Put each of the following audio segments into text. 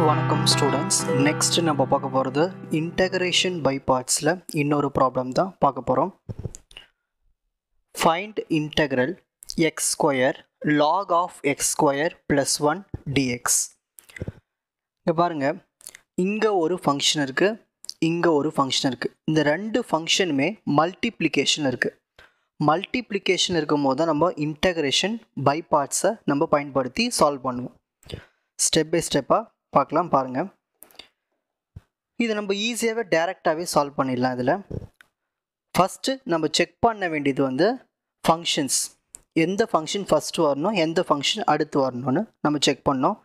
வணக்கம் students. Next நம்ம பார்க்க போகிறது இன்டகிரேஷன் பை பார்ட்ஸில் இன்னொரு ப்ராப்ளம் தான் பார்க்க போகிறோம். Find integral x square log of x square plus 1 dx. இங்கே பாருங்கள், இங்கே ஒரு ஃபங்க்ஷன் இருக்குது, இங்கே ஒரு ஃபங்க்ஷன் இருக்குது. இந்த ரெண்டு ஃபங்க்ஷனுமே மல்டிப்ளிகேஷன் இருக்குது. மல்டிப்ளிகேஷன் இருக்கும் போது தான் நம்ம இன்டகிரேஷன் பை பார்ட்ஸை நம்ம பயன்படுத்தி சால்வ் பண்ணுவோம். ஸ்டெப் பை ஸ்டெப்பாக பார்க்கலாம் பாருங்கள். இதை நம்ம ஈஸியாகவே டைரெக்டாகவே சால்வ் பண்ணிடலாம். இதில் ஃபஸ்ட்டு நம்ம செக் பண்ண வேண்டியது வந்து ஃபங்க்ஷன்ஸ், எந்த ஃபங்க்ஷன் ஃபஸ்ட்டு வரணும், எந்த ஃபங்க்ஷன் அடுத்து வரணும்னு நம்ம செக் பண்ணோம்.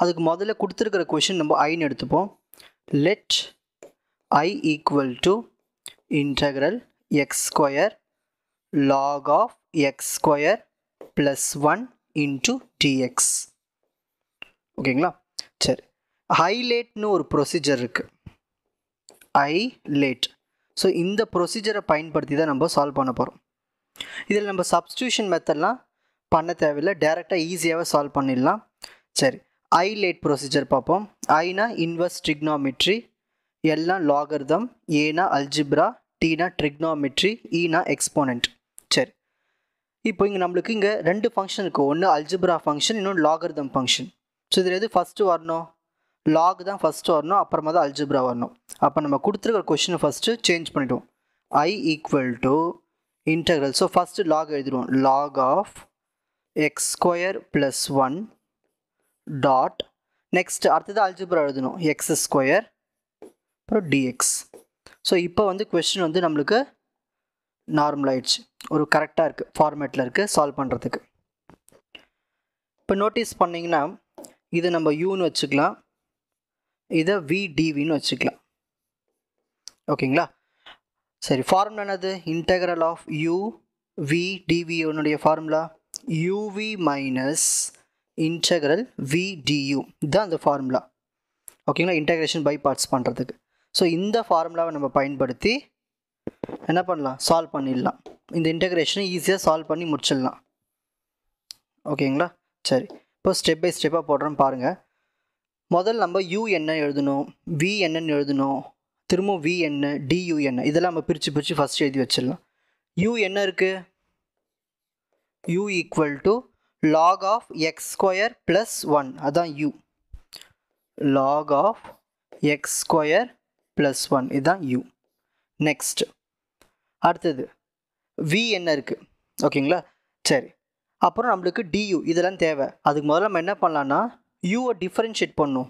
அதுக்கு முதல்ல கொடுத்துருக்கிற கொஷின் நம்ம ஐன்னு எடுத்துப்போம். Let I equal to integral x square log of x square plus 1 into dx. ஓகேங்களா? சரி, ஹைலைட்னு ஒரு ப்ரொசீஜர் இருக்குது, ஹைலைட். ஸோ இந்த ப்ரொசீஜரை பயன்படுத்தி தான் நம்ம சால்வ் பண்ண போகிறோம். இதில் நம்ம சப்ஸ்டியூஷன் மெத்தட்லாம் பண்ண தேவையில்லை, டேரெக்டாக ஈஸியாகவே சால்வ் பண்ணிடலாம். சரி, ஹைலைட் ப்ரொசீஜர் பார்ப்போம். ஐனா இன்வர்ஸ் ட்ரிக்னாமெட்ரி, எல்லாம் லாகர்தம், ஏனா அல்ஜிப்ரா, டீனா ட்ரிக்னாமெட்ரி, ஈனா எக்ஸ்போனன்ட். சரி, இப்போ இங்கே நம்மளுக்கு இங்கே ரெண்டு ஃபங்க்ஷன் இருக்குது, ஒன்று அல்ஜிப்ரா ஃபங்க்ஷன், இன்னொன்று லாகர்தம் ஃபங்க்ஷன். ஸோ இதில் எது ஃபஸ்ட்டு வரணும்? லாக் தான் ஃபஸ்ட்டு வரணும், அப்புறமா தான் அல்ஜிப்ரா வரணும். அப்போ நம்ம கொடுத்துருக்கிற கொஷினை ஃபஸ்ட்டு சேஞ்ச் பண்ணிவிடுவோம். I equal to integral, so first log எழுதிடுவோம். Log of x square plus 1 dot, next அடுத்தது அல்ஜிப்ரா எழுதணும், எக்ஸ் ஸ்கொயர் அப்புறம் டிஎக்ஸ். ஸோ இப்போ வந்து கொஷின் வந்து நம்மளுக்கு நார்மல் ஆயிடுச்சு, ஒரு கரெக்டாக இருக்குது, ஃபார்மேட்டில் இருக்குது சால்வ் பண்ணுறதுக்கு. இப்போ நோட்டீஸ் பண்ணிங்கன்னா இதை நம்ம யூன்னு வச்சுக்கலாம், இதை விடிவின்னு வச்சுக்கலாம். ஓகேங்களா? சரி, ஃபார்முலா என்னது? இன்டெக்ரல் ஆஃப் யூ வி டிவியோனுடைய formula u v minus integral v d u, இதுதான் அந்த ஃபார்முலா. ஓகேங்களா? இன்டெக்ரேஷன் பை பார்ட்ஸ் பண்ணுறதுக்கு. ஸோ இந்த ஃபார்முலாவை நம்ம பயன்படுத்தி என்ன பண்ணலாம்? சால்வ் பண்ணிடலாம். இந்த இன்டெக்ரேஷனை ஈஸியாக சால்வ் பண்ணி முடிச்சிடலாம். ஓகேங்களா? சரி, இப்போ ஸ்டெப் பை ஸ்டெப்பாக போடுறோம் பாருங்கள். முதல்ல நம்ம யூ என்ன எழுதணும், வி என்னன்னு எழுதணும், திரும்ப வி என்ன, டியூ என்ன, இதெல்லாம் நம்ம பிரித்து ஃபஸ்ட் எழுதி வச்சிடலாம். யூ என்ன இருக்குது? U equal to log of x square plus 1, அதுதான் u. Log of x square plus 1, இதுதான் யூ. நெக்ஸ்ட் அடுத்தது வி என்ன இருக்குது? ஓகேங்களா? சரி, அப்புறம் நம்மளுக்கு டியூ, இதெல்லாம் தேவை. அதுக்கு முதல்ல நம்ம என்ன பண்ணலான்னா யூவை டிஃபரன்ஷியேட் பண்ணும்.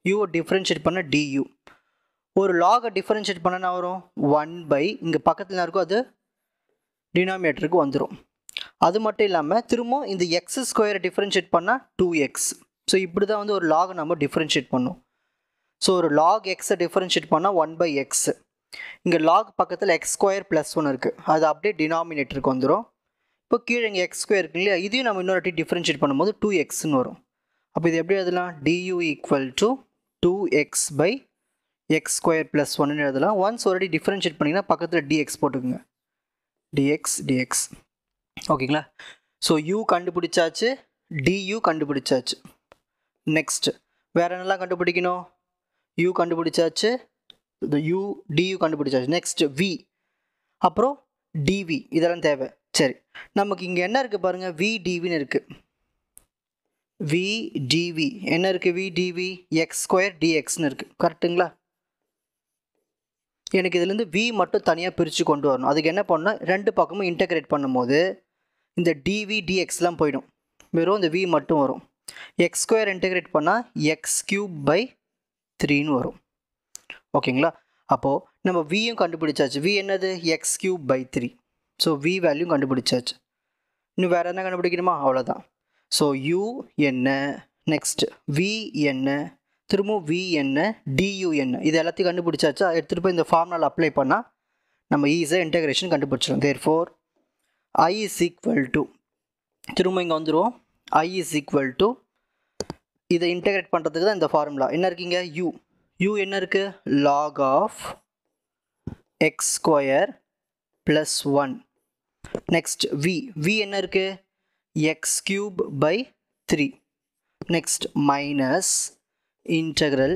யூவை டிஃபரன்ஷியேட் பண்ண டியூ. ஒரு லாகை டிஃபரன்ஷியேட் பண்ணனா வரும் 1 பை, இங்கே பக்கத்தில் இருக்கும், அது டினாமினேட்டருக்கு வந்துடும். அது மட்டும் இல்லாமல் திரும்ப இந்த எக்ஸ் ஸ்கொயரை டிஃபரன்ஷியேட் பண்ணால் 2x. ஸோ இப்படி தான் வந்து ஒரு லாகை நம்ம டிஃபரன்ஷியேட் பண்ணும். ஸோ ஒரு லாக் எக்ஸை டிஃபரன்ஷியேட் பண்ணால் 1 பை எக்ஸ். இங்கே லாக் பக்கத்தில் எக்ஸ் ஸ்கொயர் ப்ளஸ் 1 இருக்குது, அது அப்படியே டினாமினேட்டருக்கு வந்துடும். இப்போ கீழே இங்கே எக்ஸ் ஸ்கொயர் இருக்கு இல்லையா, இதையும் நம்ம இன்னொரு டிஃபரன்ஷியேட் பண்ணும்போது 2xன்னு வரும். அப்போ இது எப்படி எழுதலாம்? D u equal to 2x by x square plus 1ன்னு எழுதலாம். ஒன்ஸ் ஆல்ரெடி டிஃபரன்ஷியேட் பண்ணிங்கன்னா பக்கத்தில் டிஎக்ஸ் போட்டுக்குங்க, டிஎக்ஸ். ஓகேங்களா? ஸோ யூ கண்டுபிடிச்சாச்சு, டியூ கண்டுபிடிச்சாச்சு. நெக்ஸ்ட் வேறு என்னெல்லாம் கண்டுபிடிக்கணும்? யூ கண்டுபிடிச்சாச்சு, யூ டியூ கண்டுபிடிச்சாச்சு. நெக்ஸ்ட் வி, அப்புறம் டிவி, இதெல்லாம் தேவை. சரி, நமக்கு இங்கே என்ன இருக்குது பாருங்கள், வி டிவின்னு இருக்குது. வி டிவி என்ன இருக்குது? வி டிவி எக்ஸ் ஸ்கொயர் டிஎக்ஸ்னு இருக்குது. கரெக்டுங்களா? எனக்கு இதுலேருந்து வி மட்டும் தனியாக பிரித்து கொண்டு வரணும். அதுக்கு என்ன பண்ணால் ரெண்டு பக்கமும் இன்டெகிரேட் பண்ணும்போது இந்த டிவி டிஎக்ஸ்லாம் போயிடும், வெறும் இந்த வி மட்டும் வரும். எக்ஸ் ஸ்கொயர் இன்டெகிரேட் பண்ணால் எக்ஸ் கியூப் பை 3ன்னு வரும். ஓகேங்களா? அப்போது நம்ம வியும் கண்டுபிடிச்சாச்சு. வி என்னது? X cube by 3. So v value கண்டுபிடிச்சாச்சு. இன்னும் வேறு என்ன கண்டுபிடிக்கணுமா? அவ்வளோதான். ஸோ யூ என்ன, நெக்ஸ்ட் வி என்ன, திரும்ப வி என்ன, டியூ என்ன, இது எல்லாத்தையும் கண்டுபிடிச்சாச்சா? எடுத்துகிட்டு போய் இந்த ஃபார்முலாவில் அப்ளை பண்ணால் நம்ம ஈஸியாக இன்டெகிரேஷன் கண்டுபிடிச்சிடும். Therefore I is equal to, திரும்ப இங்கே வந்துடுவோம், ஐ இஸ் ஈக்குவல் டு, இதை இன்டெகிரேட் பண்ணுறதுக்கு தான் இந்த ஃபார்முலா. என்ன இருக்குங்க? யூ. யூ என்ன இருக்குது? Log of x square plus 1. Next v என்ன இருக்குது? X cube by 3. Next minus integral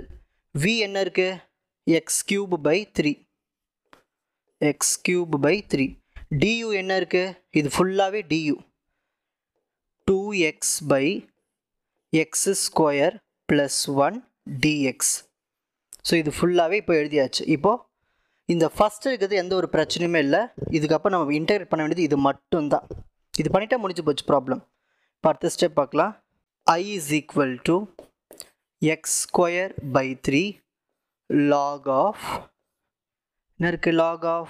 v என்ன இருக்கு x cube by 3 x cube by 3 du என்ன இருக்கு இது ஃபுல்லாவே du 2x by x square plus 1 dx so இது ஃபுல்லாவே இப்போ எழுதியாச்சு இப்போ இந்த ஃபர்ஸ்ட் இருக்கிறது எந்த ஒரு பிரச்சனையுமே இல்லை இதுக்கப்புறம் நம்ம இன்டெகிரேட் பண்ண வேண்டியது இது மட்டும்தான் இது பண்ணிட்டா முடிஞ்சு போச்சு ப்ராப்ளம் இப்போ அடுத்த ஸ்டெப் பார்க்கலாம் I is equal to x square by 3 log of என்ன இருக்குது log of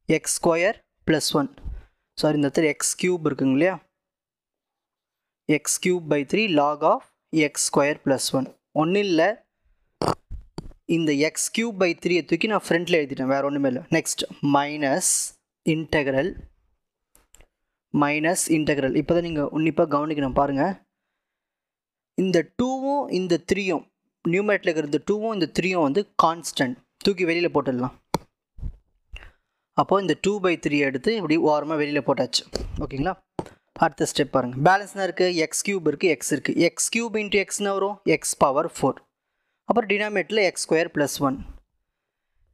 x square plus 1 sorry இந்த இடத்துல x cube இருக்குங்க இல்லையா x cube by 3 log of x square plus 1 ஒன்றும் இல்லை இந்த x cube by 3 தூக்கி நான் ஃப்ரண்ட்டில் எழுதிட்டேன் வேறு ஒன்றுமே இல்லை நெக்ஸ்ட் மைனஸ் இன்டெக்ரல் இப்போ தான் நீங்கள் உன்னிப்பாக கவனிக்கணும் பாருங்கள் இந்த 2வும் இந்த 3யும் நியூமரேட்டில் இருக்கிற 2வும் இந்த 3யும் வந்து கான்ஸ்டன்ட் தூக்கி வெளியில் போட்டுடலாம் அப்போது இந்த 2/3 எடுத்து இப்படி ஓரமாக வெளியில் போட்டாச்சு ஓகேங்களா அடுத்த ஸ்டெப் பாருங்கள் பேலன்ஸ்னா இருக்குது எக்ஸ் கியூப் இருக்குது எக்ஸ் இருக்குது எக்ஸ் கியூப் இன்ட்டு எக்ஸ்னா வரும் எக்ஸ் பவர் 4 அப்புறம் டினாமினேட்டரில் x square plus 1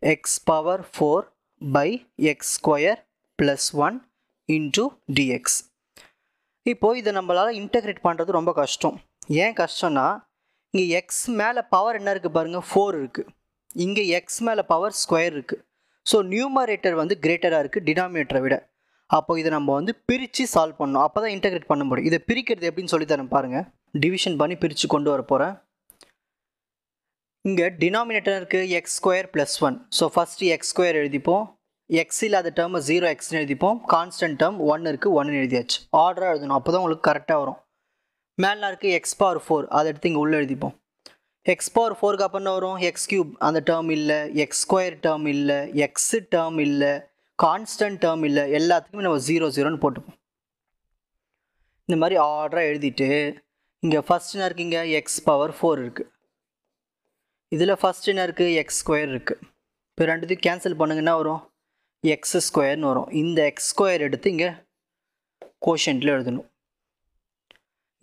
x power 4 by x square plus 1 into dx இப்போது இதை நம்மளால் இன்டெகிரேட் பண்ணுறது ரொம்ப கஷ்டம் ஏன் கஷ்டம்னா இங்கே எக்ஸ் மேலே பவர் என்ன இருக்குது பாருங்கள் 4 இருக்குது இங்கே எக்ஸ் மேலே பவர் ஸ்கொயர் இருக்குது ஸோ நியூமரேட்டர் வந்து கிரேட்டராக இருக்குது டினாமினேட்டரை விட அப்போ இதை நம்ம வந்து பிரித்து சால்வ் பண்ணணும் அப்போ தான் இன்டெகிரேட் பண்ண முடியும் இதை பிரிக்கிறது எப்படின்னு சொல்லித்தரேன் பாருங்கள் டிவிஷன் பண்ணி பிரித்து கொண்டு வர போகிறேன் இங்கே டினாமினேட்டர் இருக்குது x square plus 1 so first x square எழுதிப்போம் எக்ஸ் இல்லாத டேர்மை 0x எழுதிப்போம் கான்ஸ்டன்ட் டேர்ம் 1 இருக்குது 1 எழுதியாச்சு ஆர்டராக எழுதணும் அப்போ தான் உங்களுக்கு கரெக்டாக வரும் மேலே இருக்குது எக்ஸ் பவர் 4 அதை எடுத்து இங்கே உள்ளே எழுதிப்போம் எக்ஸ் பவர் 4க்கு அப்புறம் வரும் எக்ஸ் கியூப் அந்த டேர்ம் இல்லை எக்ஸ் ஸ்கொயர் டேர்ம் இல்லை எக்ஸு டேர்ம் இல்லை கான்ஸ்டன்ட் டேர்ம் இல்லை எல்லாத்துக்குமே நம்ம 0 போட்டுப்போம் இந்த மாதிரி ஆர்டராக எழுதிட்டு இங்கே ஃபஸ்ட் என்ன இருக்குங்க எக்ஸ் பவர் 4 இருக்குது இதில் ஃபஸ்ட் என்ன இருக்குது எக்ஸ் ஸ்கொயர் இருக்குது இப்போ ரெண்டுத்தையும் கேன்சல் பண்ணுங்கன்னா வரும் எக்ஸ் ஸ்கொயர்னு வரும் இந்த எக்ஸ் ஸ்கொயர் எடுத்து இங்கே கோஷன்ட்டில் எழுதணும்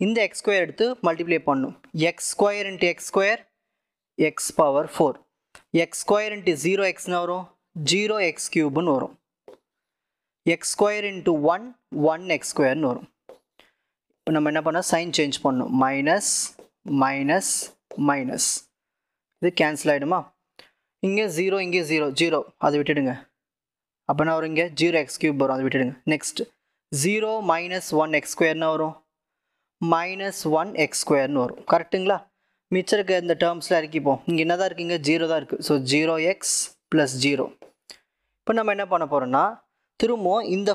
இந்த எக்ஸ் ஸ்கொயர் எடுத்து மல்டிப்ளை பண்ணணும் x square into x square x power 4 x square into 0xன்னு வரும் 0x கியூப்னு வரும் எக்ஸ் ஸ்கொயர் இன்ட்டு 1 எக்ஸ் ஸ்கொயர்னு வரும் இப்போ நம்ம என்ன பண்ணோம் சைன் சேஞ்ச் பண்ணணும் மைனஸ் மைனஸ் மைனஸ் இது கேன்சல் ஆகிடுமா இங்கே 0 இங்கே 0 அதை விட்டுடுங்க அப்போ என்ன வரும் இங்கே 0x கியூப் வரும் அதை விட்டுடுங்க நெக்ஸ்ட் 0 மைனஸ் 1 எக்ஸ் ஸ்கொயர்னா வரும் மைனஸ் 1 எக்ஸ் ஸ்கொயர்னு வரும் கரெக்டுங்களா மிச்சம் இருக்க இந்த டேர்ம்ஸில் இறக்கிப்போம் இங்கே என்ன தான் இருக்குங்க 0 தான் இருக்குது ஸோ 0x ப்ளஸ் 0 இப்போ நம்ம என்ன பண்ண போகிறோம்னா திரும்பவும் இந்த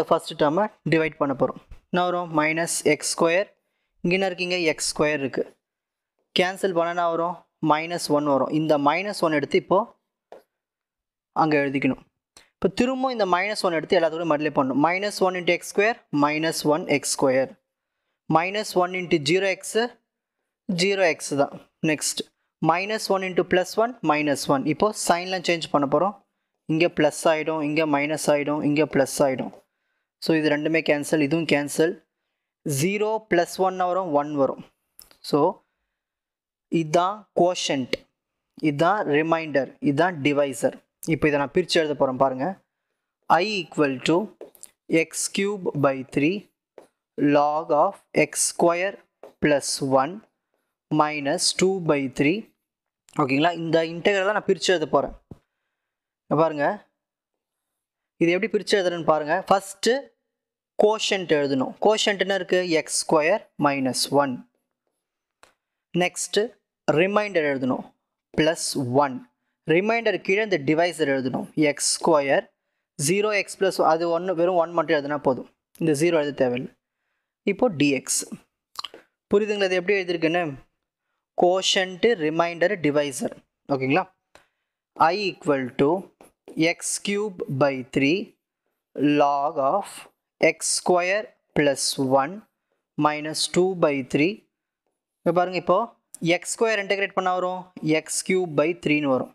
ஃபஸ்ட் டேர்மை டிவைட் பண்ண போகிறோம் என்ன வரும் மைனஸ் எக்ஸ் ஸ்கொயர் இங்கே என்ன இருக்கீங்க எக்ஸ் ஸ்கொயர் இருக்குது கேன்சல் பண்ணனா வரும் மைனஸ் 1 வரும் இந்த மைனஸ் 1 எடுத்து இப்போது அங்கே எழுதிக்கணும் இப்போ திரும்பவும் இந்த மைனஸ் 1 எடுத்து எல்லாத்தோட மல்டிப்ளை பண்ணணும் minus 1 into x square minus 1 X square minus 1 into 0x தான் next minus 1 into plus 1 minus 1 இப்போது சைன்லாம் சேஞ்ச் பண்ண போகிறோம் இங்கே ப்ளஸ் ஆகிடும் இங்கே மைனஸ் ஆகிடும் இங்கே ப்ளஸ் ஆகிடும் ஸோ இது ரெண்டுமே கேன்சல் இதுவும் கேன்சல் 0 ப்ளஸ் 1 வரும் 1 வரும் ஸோ இதுதான் கோஷன்ட் இதுதான் ரிமைண்டர் இதுதான் டிவைசர் இப்போ இதை நான் பிரித்து எழுத போகிறேன் பாருங்கள் I equal to x cube by 3 log of x square plus 1 minus 2 by 3 ஓகேங்களா இந்த இன்டெகிரலை நான் பிரித்து எழுத போகிறேன் பாருங்கள் இது எப்படி பிரித்து எழுதுறேன்னு பாருங்கள் ஃபஸ்ட்டு கோஷன்ட் எழுதணும் கோஷன்ட் என்ன இருக்குது x square minus 1 next reminder எழுதணும் ப்ளஸ் 1 ரிமைண்டர் கீழே இந்த டிவைசர் எழுதணும் எக்ஸ் ஸ்கொயர் 0x ப்ளஸ் அது வெறும் 1 மட்டும் எழுதுனா போதும் இந்த 0 எழுத தேவையில்லை இப்போது டிஎக்ஸ் புரியுதுங்களா இது எப்படி எழுதியிருக்குன்னு கோஷன்ட்டு ரிமைண்டர் டிவைசர் ஓகேங்களா I equal to x cube by 3 log of x square plus 1 minus 2 by 3 இப்போ பாருங்கள் இப்போது எக்ஸ் ஸ்கொயர் இன்டெகிரேட் பண்ணால் வரும் எக்ஸ் கியூப் பை 3ன்னு வரும்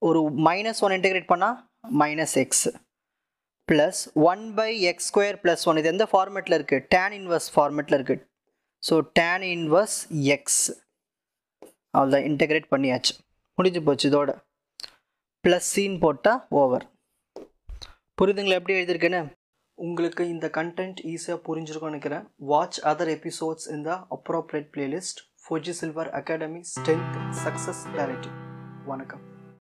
ஒரு மைனஸ் 1 இன்டெகிரேட் பண்ணால் minus X plus 1 by x square plus 1 இது எந்த ஃபார்மேட்டில் இருக்குது tan inverse ஃபார்மேட்டில் இருக்குது ஸோ tan inverse x அவ்வளோதான், இன்டெகிரேட் பண்ணியாச்சு, முடிஞ்சு போச்சு. இதோட ப்ளஸ் சீன் போட்டால் ஓவர். புரியுதுங்களா எப்படி எழுதியிருக்கேன்னு? உங்களுக்கு இந்த கண்டென்ட் ஈஸியாக புரிஞ்சிருக்கும்னு நினைக்கிறேன். வாட்ச் அதர் எபிசோட்ஸ் இன் த appropriate playlist. Fuji silver academy strength success clarity. வணக்கம்.